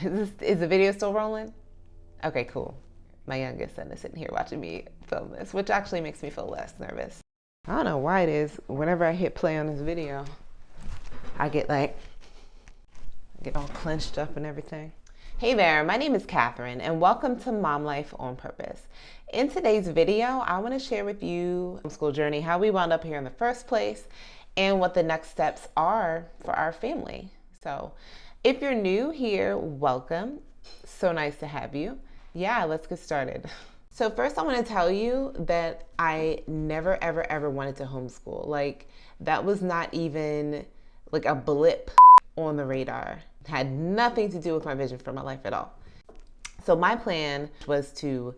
Is the video still rolling? Okay, cool. My youngest son is sitting here watching me film this, which actually makes me feel less nervous. I don't know why it is. Whenever I hit play on this video, I get all clenched up and everything. Hey there, my name is Kathryn and welcome to Mom Life on Purpose. In today's video, I want to share with you homeschool journey, how we wound up here in the first place, and what the next steps are for our family. So if you're new here, welcome. So nice to have you. Yeah, let's get started. So first I want to tell you that I never, ever wanted to homeschool. Like, that was not even like a blip on the radar. It had nothing to do with my vision for my life at all. So my plan was to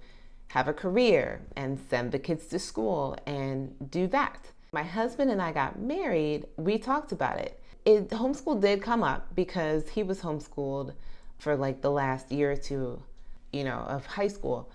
have a career and send the kids to school and do that. My husband and I got married. We talked about it. Homeschool did come up because he was homeschooled for like the last year or two, of high school.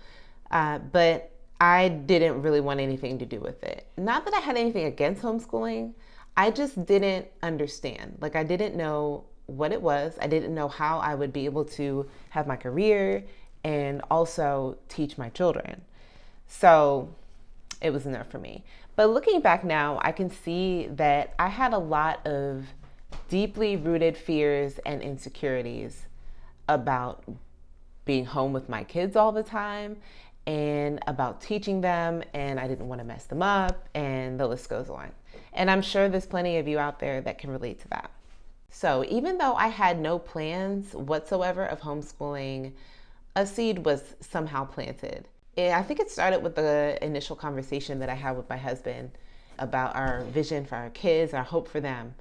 But I didn't really want anything to do with it. Not that I had anything against homeschooling. I just didn't understand. Like, I didn't know what it was. I didn't know how I would be able to have my career and also teach my children. So it was enough for me. But looking back now, I can see that I had a lot of deeply rooted fears and insecurities about being home with my kids all the time and about teaching them, and I didn't want to mess them up, and the list goes on. And I'm sure there's plenty of you out there that can relate to that. So even though I had no plans whatsoever of homeschooling, a seed was somehow planted. I think it started with the initial conversation that I had with my husband about our vision for our kids, our hope for them.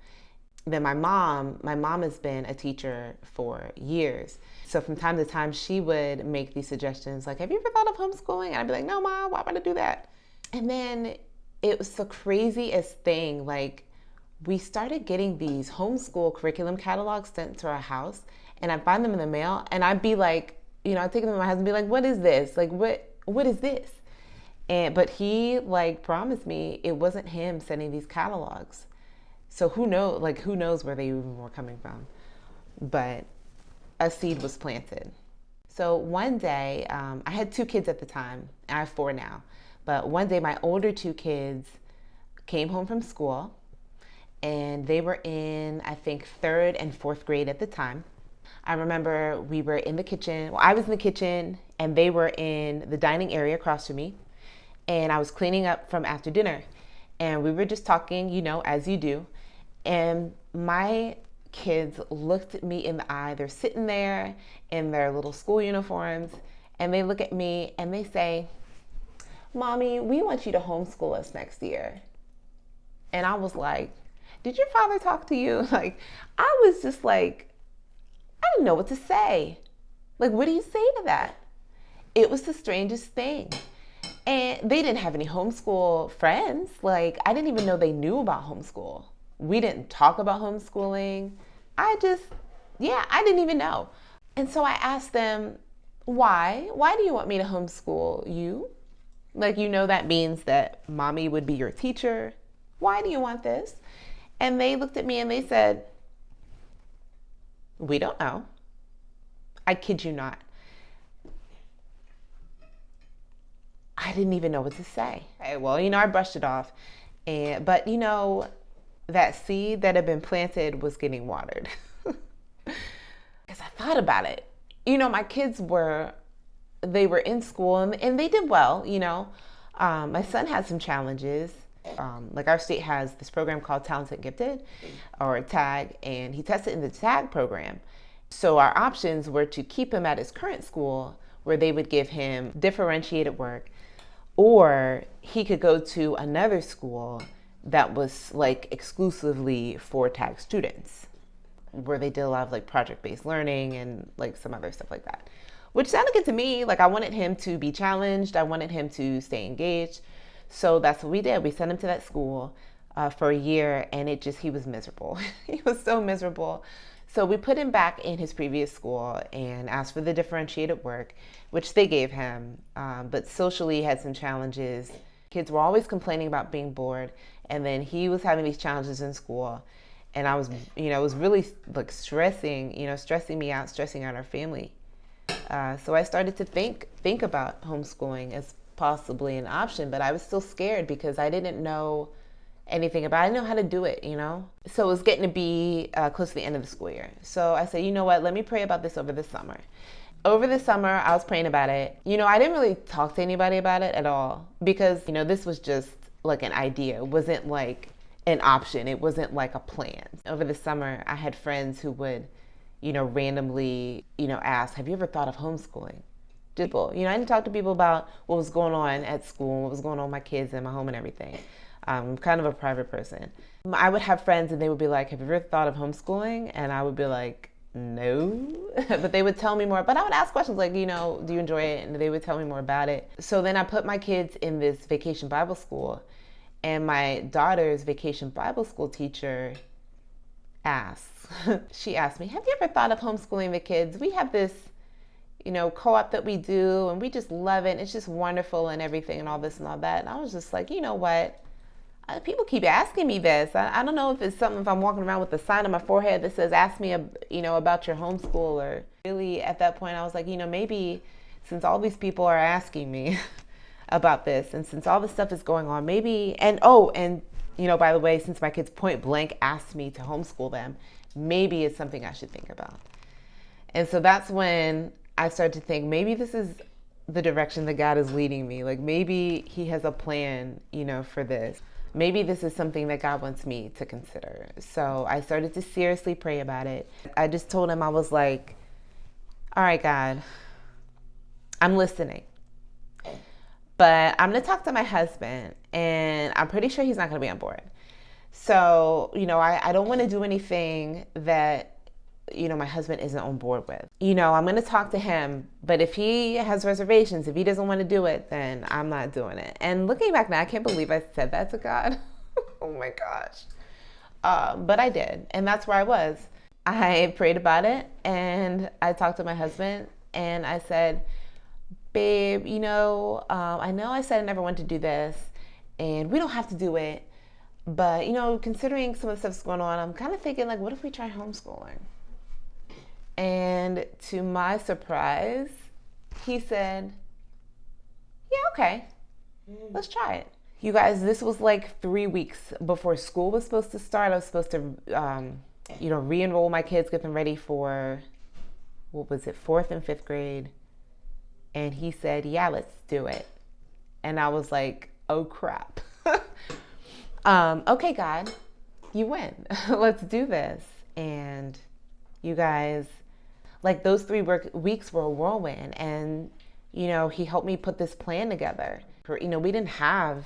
Then my mom has been a teacher for years. So from time to time, she would make these suggestions like, have you ever thought of homeschooling? And I'd be like, no, Mom, why would I do that? And then it was the craziest thing. Like, we started getting these homeschool curriculum catalogs sent to our house, and I'd find them in the mail, and I'd be like, I'd take them to my husband and be like, what is this? Like, what is this? But he promised me it wasn't him sending these catalogs. So who knows where they even were coming from. But a seed was planted. So one day, I had 2 kids at the time. I have 4 now. But one day my older 2 kids came home from school, and they were in, I think, 3rd and 4th grade at the time. I remember we were in the kitchen. Well, I was in the kitchen and they were in the dining area across from me. And I was cleaning up from after dinner. And we were just talking, as you do. And my kids looked at me in the eye. They're sitting there in their little school uniforms. And they look at me and they say, Mommy, we want you to homeschool us next year. And I was like, did your father talk to you? I was just like, I didn't know what to say. Like, what do you say to that? It was the strangest thing. And they didn't have any homeschool friends. I didn't even know they knew about homeschool. We didn't talk about homeschooling. I didn't even know. And so I asked them, why? Why do you want me to homeschool you? That means that Mommy would be your teacher. Why do you want this? And they looked at me and they said, we don't know. I kid you not. I didn't even know what to say. Okay, well, I brushed it off. But that seed that had been planted was getting watered. Because I thought about it. My kids were in school and they did well, My son had some challenges. Our state has this program called Talented and Gifted, or TAG, and he tested in the TAG program. So our options were to keep him at his current school, where they would give him differentiated work, or he could go to another school that was exclusively for TAG students, where they did a lot of project-based learning and some other stuff like that, which sounded good to me. I wanted him to be challenged. I wanted him to stay engaged. So that's what we did. We sent him to that school for a year, and he was miserable. He was so miserable. So we put him back in his previous school and asked for the differentiated work, which they gave him, but socially had some challenges. Kids were always complaining about being bored, and then he was having these challenges in school. And I was, it was really like stressing me out, stressing out our family. So I started to think about homeschooling as possibly an option, but I was still scared because I didn't know anything about it. I didn't know how to do it, So it was getting to be close to the end of the school year. So I said, you know what, let me pray about this over the summer. Over the summer, I was praying about it. I didn't really talk to anybody about it at all because, this was just like an idea. It wasn't like an option. It wasn't like a plan. Over the summer, I had friends who would, randomly, ask, have you ever thought of homeschooling? People, I didn't talk to people about what was going on at school, what was going on with my kids and my home and everything. I'm kind of a private person. I would have friends and they would be like, have you ever thought of homeschooling? And I would be like, no. But they would tell me more. But I would ask questions like, do you enjoy it? And they would tell me more about it. So then I put my kids in this vacation Bible school. And my daughter's vacation Bible school teacher she asked me, have you ever thought of homeschooling the kids? We have this, co-op that we do and we just love it. It's just wonderful and everything and all this and all that. And I was just like, you know what? People keep asking me this. I don't know if it's something, if I'm walking around with a sign on my forehead that says, ask me, about your homeschool, or really at that point I was like, maybe since all these people are asking me about this and since all this stuff is going on, maybe, and by the way, since my kids point blank asked me to homeschool them, maybe it's something I should think about. And so that's when I started to think, maybe this is the direction that God is leading me. Like maybe he has a plan, for this. Maybe this is something that God wants me to consider. So I started to seriously pray about it. I just told him, I was like, all right, God, I'm listening. But I'm going to talk to my husband, and I'm pretty sure he's not going to be on board. So, I don't want to do anything that, my husband isn't on board with. I'm going to talk to him, but if he has reservations, if he doesn't want to do it, then I'm not doing it. And looking back now, I can't believe I said that to God. Oh my gosh. But I did. And that's where I was. I prayed about it and I talked to my husband and I said, babe, I know I said I never wanted to do this and we don't have to do it. But, considering some of the stuff that's going on, I'm kind of thinking like, what if we try homeschooling? And to my surprise, he said, yeah, okay, let's try it. You guys, this was like 3 weeks before school was supposed to start. I was supposed to, re-enroll my kids, get them ready for, 4th and 5th grade. And he said, yeah, let's do it. And I was like, oh crap. Okay, God, you win. Let's do this. And you guys, like those 3 weeks were a whirlwind. And, he helped me put this plan together. We didn't have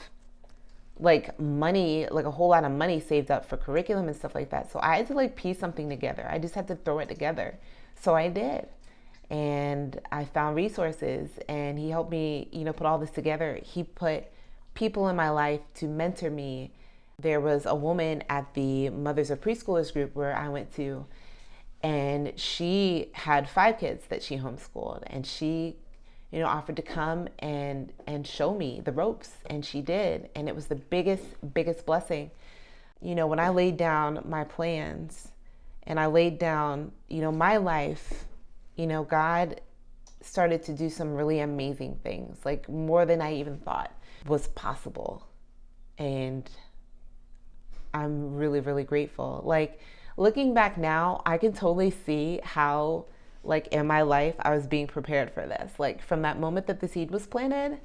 like money, like a whole lot of money saved up for curriculum and stuff like that. So I had to like piece something together. I just had to throw it together. So I did. And I found resources and he helped me, put all this together. He put people in my life to mentor me. There was a woman at the Mothers of Preschoolers group where I went to, and she had 5 kids that she homeschooled, and she, offered to come and show me the ropes, and she did. And it was the biggest blessing. When I laid down my plans and I laid down, my life, God started to do some really amazing things, like more than I even thought was possible. And I'm really, really grateful. Like looking back now, I can totally see how, like in my life, I was being prepared for this. Like from that moment that the seed was planted,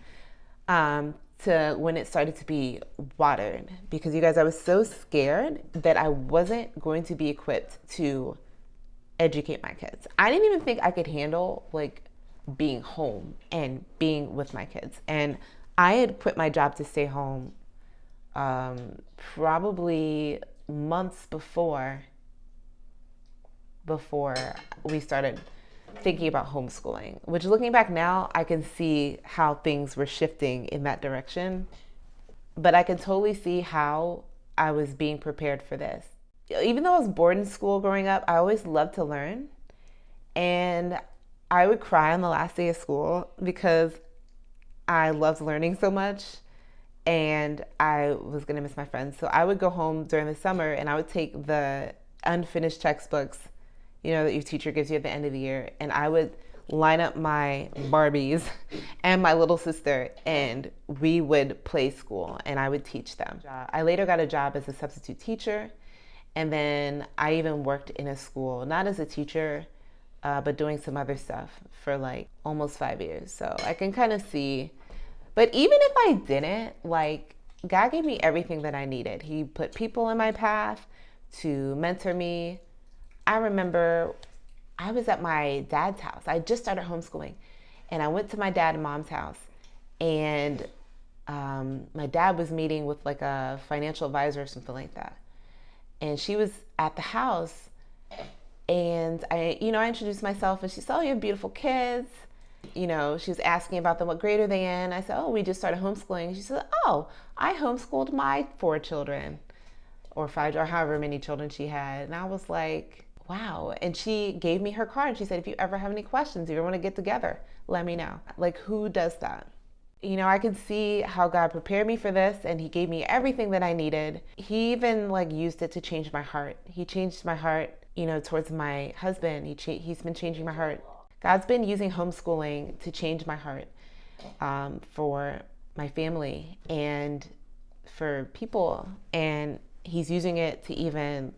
to when it started to be watered. Because you guys, I was so scared that I wasn't going to be equipped to educate my kids. I didn't even think I could handle like being home and being with my kids. And I had quit my job to stay home probably months before we started thinking about homeschooling, which looking back now, I can see how things were shifting in that direction. But I can totally see how I was being prepared for this. Even though I was bored in school growing up, I always loved to learn. And I would cry on the last day of school because I loved learning so much. and I was gonna miss my friends. So I would go home during the summer and I would take the unfinished textbooks, you know, that your teacher gives you at the end of the year, and I would line up my Barbies and my little sister, and we would play school and I would teach them. I later got a job as a substitute teacher, and then I even worked in a school, not as a teacher, but doing some other stuff for like almost 5 years. So I can kind of see, but even if I didn't, like, God gave me everything that I needed. He put people in my path to mentor me. I remember I was at my dad's house. I just started homeschooling, and I went to my dad and mom's house, and my dad was meeting with like a financial advisor or something like that. And she was at the house, and I introduced myself, and she said, "Oh, you have beautiful kids." You know, she was asking about them, what grade are they in? I said, "Oh, we just started homeschooling." She said, "Oh, I homeschooled my 4 children," or 5, or however many children she had. And I was like, wow. And she gave me her card. She said, "If you ever have any questions, if you ever want to get together, let me know." Like, who does that? You know, I could see how God prepared me for this, and he gave me everything that I needed. He even like used it to change my heart. He changed my heart, you know, towards my husband. He's been changing my heart. God's been using homeschooling to change my heart, for my family and for people. And he's using it to even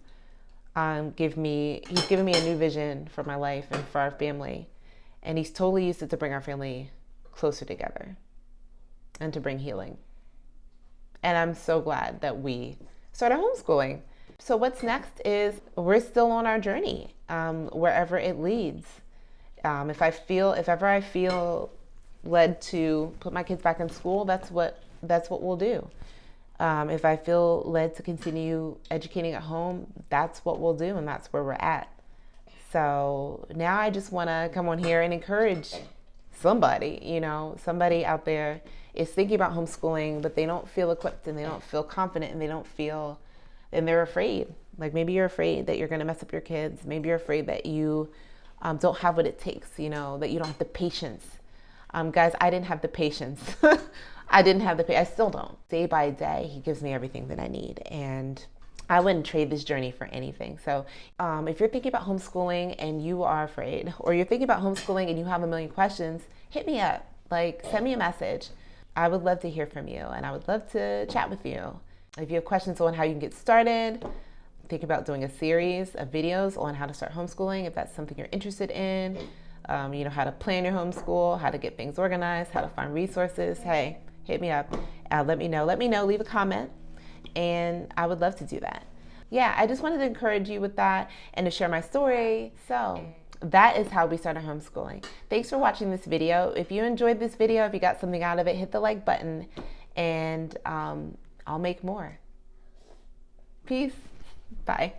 he's given me a new vision for my life and for our family. And he's totally used it to bring our family closer together and to bring healing. And I'm so glad that we started homeschooling. So what's next is we're still on our journey, wherever it leads. If ever I feel led to put my kids back in school, that's what we'll do. If I feel led to continue educating at home, that's what we'll do, and that's where we're at. So now I just want to come on here and encourage somebody, you know, somebody out there is thinking about homeschooling, but they don't feel equipped, and they don't feel confident, and they're afraid. Like, maybe you're afraid that you're going to mess up your kids. Maybe you're afraid that you don't have what it takes, you know, that you don't have the patience. Guys, I didn't have the patience. I still don't. Day by day, he gives me everything that I need, and I wouldn't trade this journey for anything. So if you're thinking about homeschooling and you are afraid, or you're thinking about homeschooling and you have a million questions, hit me up. Like, send me a message. I would love to hear from you, and I would love to chat with you. If you have questions on how you can get started, think about doing a series of videos on how to start homeschooling, if that's something you're interested in. You know, how to plan your homeschool, how to get things organized, how to find resources. Hey, hit me up. Let me know. Leave a comment, and I would love to do that. Yeah, I just wanted to encourage you with that and to share my story. So that is how we started homeschooling. Thanks for watching this video. If you enjoyed this video, if you got something out of it, hit the like button, and I'll make more. Peace. Bye.